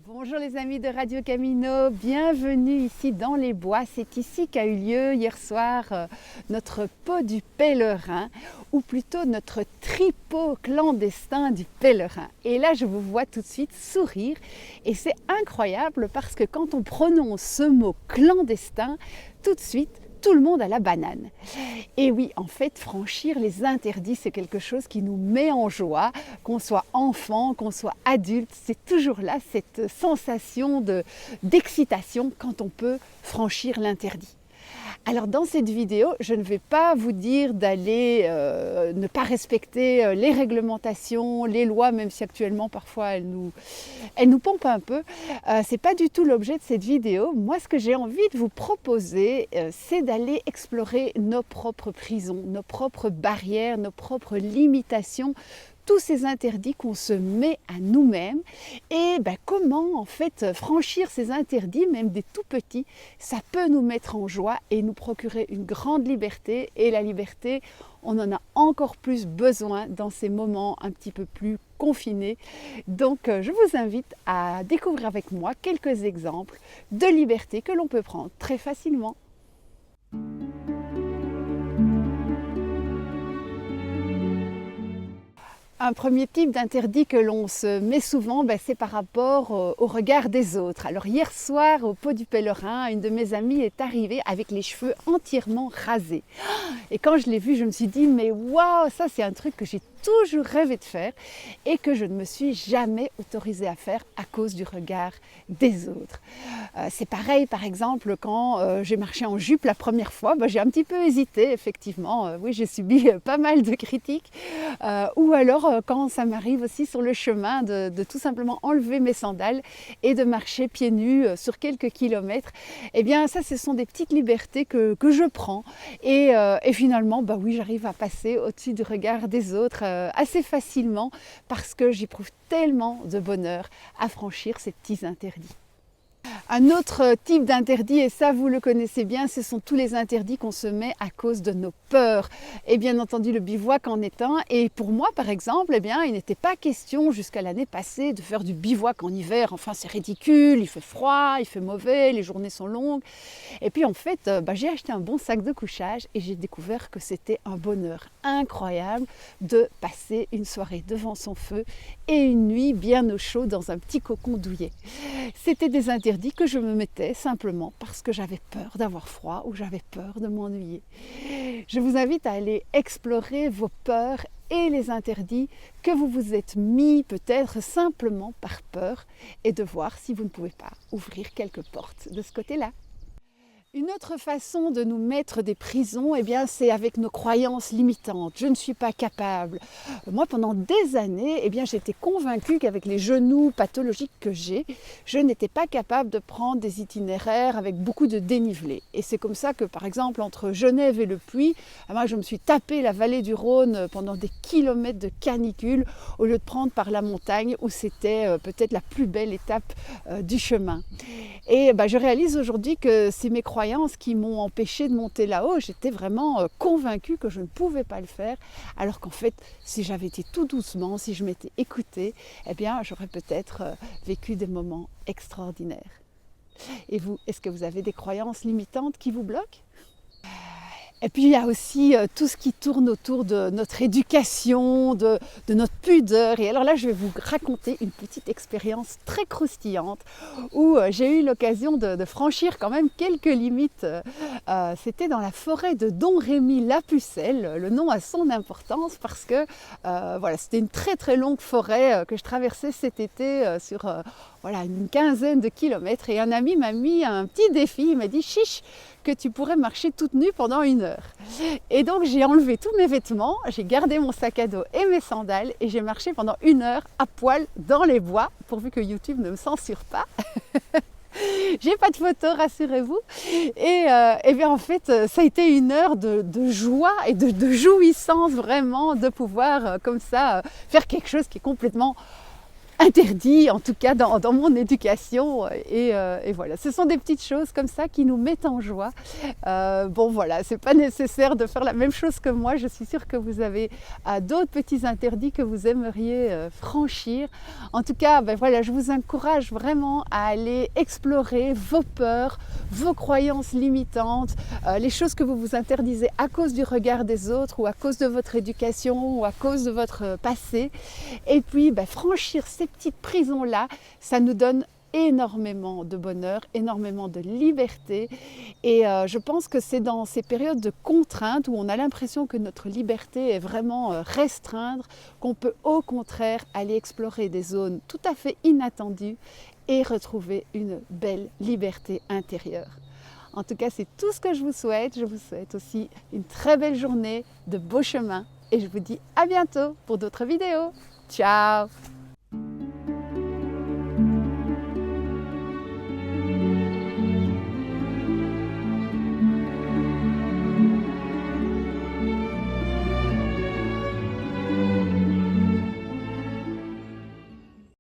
Bonjour les amis de Radio Camino, bienvenue ici dans les bois. C'est ici qu'a eu lieu hier soir notre pot du pèlerin, ou plutôt notre tripot clandestin du pèlerin. Et là je vous vois tout de suite sourire et c'est incroyable parce que quand on prononce ce mot clandestin, tout de suite tout le monde a la banane. Et oui, en fait, franchir les interdits, c'est quelque chose qui nous met en joie, qu'on soit enfant, qu'on soit adulte, c'est toujours là cette sensation d'excitation quand on peut franchir l'interdit. Alors dans cette vidéo, je ne vais pas vous dire d'aller ne pas respecter les réglementations, les lois, même si actuellement parfois elles nous pompent un peu. C'est pas du tout l'objet de cette vidéo. Moi, ce que j'ai envie de vous proposer, c'est d'aller explorer nos propres prisons, nos propres barrières, nos propres limitations, tous ces interdits qu'on se met à nous-mêmes et comment en fait franchir ces interdits, même des tout petits, ça peut nous mettre en joie et nous procurer une grande liberté. Et la liberté, on en a encore plus besoin dans ces moments un petit peu plus confinés. Donc je vous invite à découvrir avec moi quelques exemples de liberté que l'on peut prendre très facilement. Un premier type d'interdit que l'on se met souvent, c'est par rapport au regard des autres. Alors hier soir, au pot du pèlerin, une de mes amies est arrivée avec les cheveux entièrement rasés. Et quand je l'ai vue, je me suis dit, mais waouh, ça c'est un truc que j'ai toujours rêvé de faire et que je ne me suis jamais autorisée à faire à cause du regard des autres. C'est pareil, par exemple, quand j'ai marché en jupe la première fois, j'ai un petit peu hésité, effectivement. Oui, j'ai subi pas mal de critiques. Ou alors, quand ça m'arrive aussi sur le chemin de tout simplement enlever mes sandales et de marcher pieds nus sur quelques kilomètres, eh bien, ça, ce sont des petites libertés que je prends. Et finalement, oui, j'arrive à passer au-dessus du regard des autres assez facilement parce que j'éprouve tellement de bonheur à franchir ces petits interdits. Un autre type d'interdit, et ça vous le connaissez bien, ce sont tous les interdits qu'on se met à cause de nos peurs. Et bien entendu le bivouac en est un. Et pour moi par exemple, il n'était pas question jusqu'à l'année passée de faire du bivouac en hiver. Enfin c'est ridicule, il fait froid, il fait mauvais, les journées sont longues. Et puis en fait, j'ai acheté un bon sac de couchage et j'ai découvert que c'était un bonheur incroyable de passer une soirée devant son feu et une nuit bien au chaud dans un petit cocon douillet. C'était des interdits que je me mettais simplement parce que j'avais peur d'avoir froid ou j'avais peur de m'ennuyer. Je vous invite à aller explorer vos peurs et les interdits que vous vous êtes mis peut-être simplement par peur et de voir si vous ne pouvez pas ouvrir quelques portes de ce côté-là. Une autre façon de nous mettre des prisons, c'est avec nos croyances limitantes. Je ne suis pas capable. Moi, pendant des années, j'étais convaincue qu'avec les genoux pathologiques que j'ai, je n'étais pas capable de prendre des itinéraires avec beaucoup de dénivelé. Et c'est comme ça que, par exemple, entre Genève et Le Puy, je me suis tapé la vallée du Rhône pendant des kilomètres de canicule au lieu de prendre par la montagne où c'était peut-être la plus belle étape du chemin. Et je réalise aujourd'hui que c'est mes croyances qui m'ont empêché de monter là-haut. J'étais vraiment convaincue que je ne pouvais pas le faire, alors qu'en fait, si j'avais été tout doucement, si je m'étais écoutée, j'aurais peut-être vécu des moments extraordinaires. Et vous, est-ce que vous avez des croyances limitantes qui vous bloquent ? Et puis il y a aussi tout ce qui tourne autour de notre éducation, de notre pudeur. Et alors là, je vais vous raconter une petite expérience très croustillante où j'ai eu l'occasion de franchir quand même quelques limites. C'était dans la forêt de Domrémy-la-Pucelle. Le nom a son importance parce que c'était une très très longue forêt que je traversais cet été sur une quinzaine de kilomètres. Et un ami m'a mis un petit défi, il m'a dit « Chiche !» que tu pourrais marcher toute nue pendant 1 heure. Et donc j'ai enlevé tous mes vêtements, j'ai gardé mon sac à dos et mes sandales et j'ai marché pendant 1 heure à poil dans les bois, pourvu que YouTube ne me censure pas. J'ai pas de photos, rassurez-vous. Et en fait, ça a été 1 heure de joie et de jouissance vraiment de pouvoir comme ça faire quelque chose qui est complètement interdit, en tout cas dans mon éducation. Et voilà, ce sont des petites choses comme ça qui nous mettent en joie. Bon voilà, c'est pas nécessaire de faire la même chose que moi. Je suis sûre que vous avez d'autres petits interdits que vous aimeriez franchir. En tout cas, ben voilà, je vous encourage vraiment à aller explorer vos peurs, vos croyances limitantes, les choses que vous vous interdisez à cause du regard des autres ou à cause de votre éducation ou à cause de votre passé. Et puis ben, franchir ces petites prisons-là, ça nous donne énormément de bonheur, énormément de liberté. Et je pense que c'est dans ces périodes de contrainte où on a l'impression que notre liberté est vraiment restreinte, qu'on peut au contraire aller explorer des zones tout à fait inattendues et retrouver une belle liberté intérieure. En tout cas, c'est tout ce que je vous souhaite. Je vous souhaite aussi une très belle journée, de beaux chemins et je vous dis à bientôt pour d'autres vidéos. Ciao!